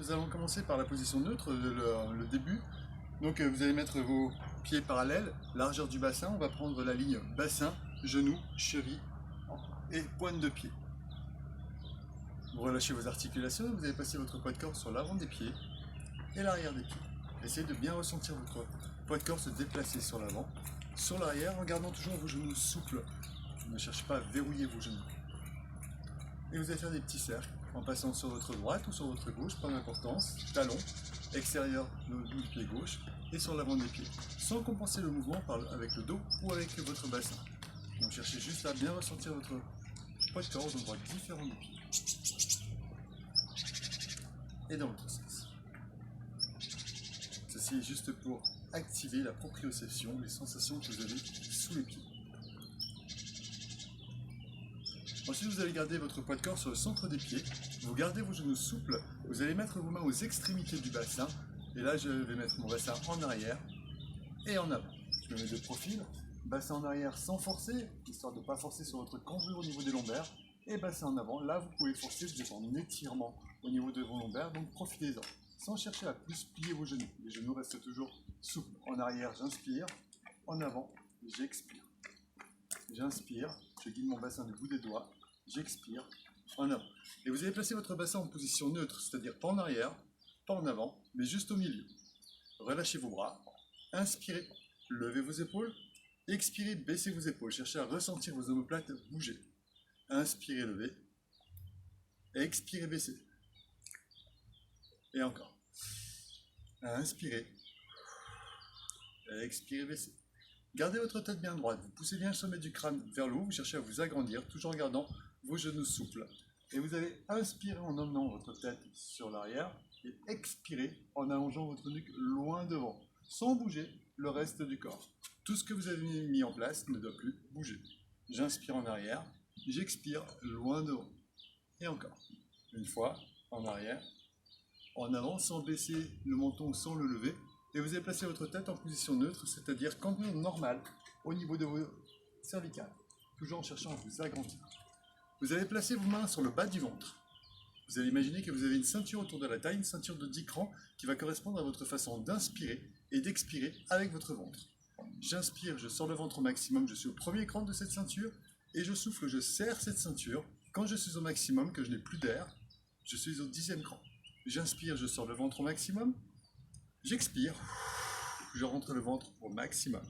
nous allons commencer par la position neutre, le début. Donc vous allez mettre vos pieds parallèles, largeur du bassin. On va prendre la ligne bassin, genou, cheville et pointe de pied. Vous relâchez vos articulations et vous allez passer votre poids de corps sur l'avant des pieds et l'arrière des pieds. Essayez de bien ressentir votre poids de corps se déplacer sur l'avant, sur l'arrière, en gardant toujours vos genoux souples. Ne cherchez pas à verrouiller vos genoux. Et vous allez faire des petits cercles en passant sur votre droite ou sur votre gauche, pas d'importance, talon, extérieur du pied gauche et sur l'avant des pieds, sans compenser le mouvement avec le dos ou avec votre bassin. Donc cherchez juste à bien ressentir votre poids de corps aux endroits différents du pied. Et dans l'autre sens. Ceci est juste pour activer la proprioception, les sensations que vous avez sous les pieds. Ensuite, vous allez garder votre poids de corps sur le centre des pieds. Vous gardez vos genoux souples. Vous allez mettre vos mains aux extrémités du bassin. Et là, je vais mettre mon bassin en arrière et en avant. Je me mets de profil. Bassin en arrière sans forcer, histoire de ne pas forcer sur votre cambrure au niveau des lombaires. Et bassin en avant. Là, vous pouvez forcer, vous êtes en étirement au niveau de vos lombaires. Donc, profitez-en. Sans chercher à plus plier vos genoux. Les genoux restent toujours souples. En arrière, j'inspire. En avant, j'expire. J'inspire. Je guide mon bassin du bout des doigts. J'expire en avant. Et vous allez placer votre bassin en position neutre, c'est-à-dire pas en arrière, pas en avant, mais juste au milieu. Relâchez vos bras, inspirez, levez vos épaules, expirez, baissez vos épaules. Cherchez à ressentir vos omoplates bouger. Inspirez, levez, expirez, baissez. Et encore. Inspirez, expirez, baissez. Gardez votre tête bien droite, vous poussez bien le sommet du crâne vers le haut, vous cherchez à vous agrandir, toujours en gardant vos genoux souples. Et vous allez inspirer en emmenant votre tête sur l'arrière et expirer en allongeant votre nuque loin devant, sans bouger le reste du corps. Tout ce que vous avez mis en place ne doit plus bouger. J'inspire en arrière, j'expire loin devant. Et encore. Une fois, en arrière, en avant, sans baisser le menton, sans le lever. Et vous allez placer votre tête en position neutre, c'est-à-dire cambrure normale au niveau de vos cervicales, toujours en cherchant à vous agrandir. Vous allez placer vos mains sur le bas du ventre. Vous allez imaginer que vous avez une ceinture autour de la taille, une ceinture de 10 crans qui va correspondre à votre façon d'inspirer et d'expirer avec votre ventre. J'inspire, je sors le ventre au maximum, je suis au premier cran de cette ceinture et je souffle, je serre cette ceinture. Quand je suis au maximum, que je n'ai plus d'air, je suis au 10e cran. J'inspire, je sors le ventre au maximum. J'expire, je rentre le ventre au maximum.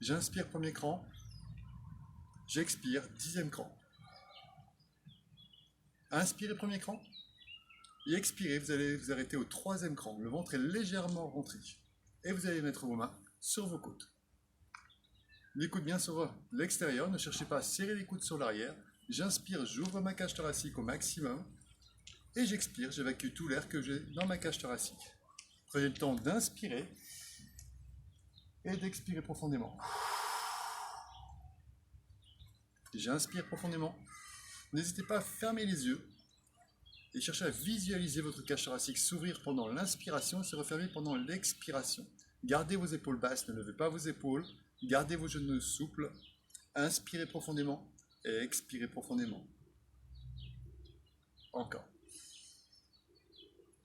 J'inspire, premier cran. J'expire, 10e cran. Inspirez, premier cran. Et expirez, vous allez vous arrêter au 3e cran. Le ventre est légèrement rentré. Et vous allez mettre vos mains sur vos côtes. Les coudes bien sur l'extérieur. Ne cherchez pas à serrer les coudes sur l'arrière. J'inspire, j'ouvre ma cage thoracique au maximum. Et j'expire, j'évacue tout l'air que j'ai dans ma cage thoracique. Prenez le temps d'inspirer et d'expirer profondément. J'inspire profondément. N'hésitez pas à fermer les yeux et cherchez à visualiser votre cage thoracique s'ouvrir pendant l'inspiration et se refermer pendant l'expiration. Gardez vos épaules basses, ne levez pas vos épaules. Gardez vos genoux souples. Inspirez profondément et expirez profondément. Encore.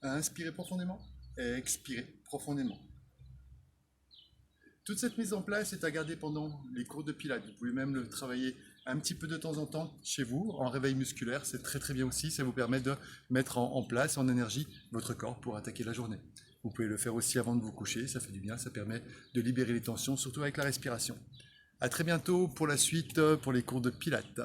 Inspirez profondément et expirez profondément. Toute cette mise en place est à garder pendant les cours de pilates. Vous pouvez même le travailler un petit peu de temps en temps chez vous, en réveil musculaire. C'est très très bien aussi. Ça vous permet de mettre en place, en énergie, votre corps pour attaquer la journée. Vous pouvez le faire aussi avant de vous coucher. Ça fait du bien. Ça permet de libérer les tensions, surtout avec la respiration. À très bientôt pour la suite, pour les cours de pilates.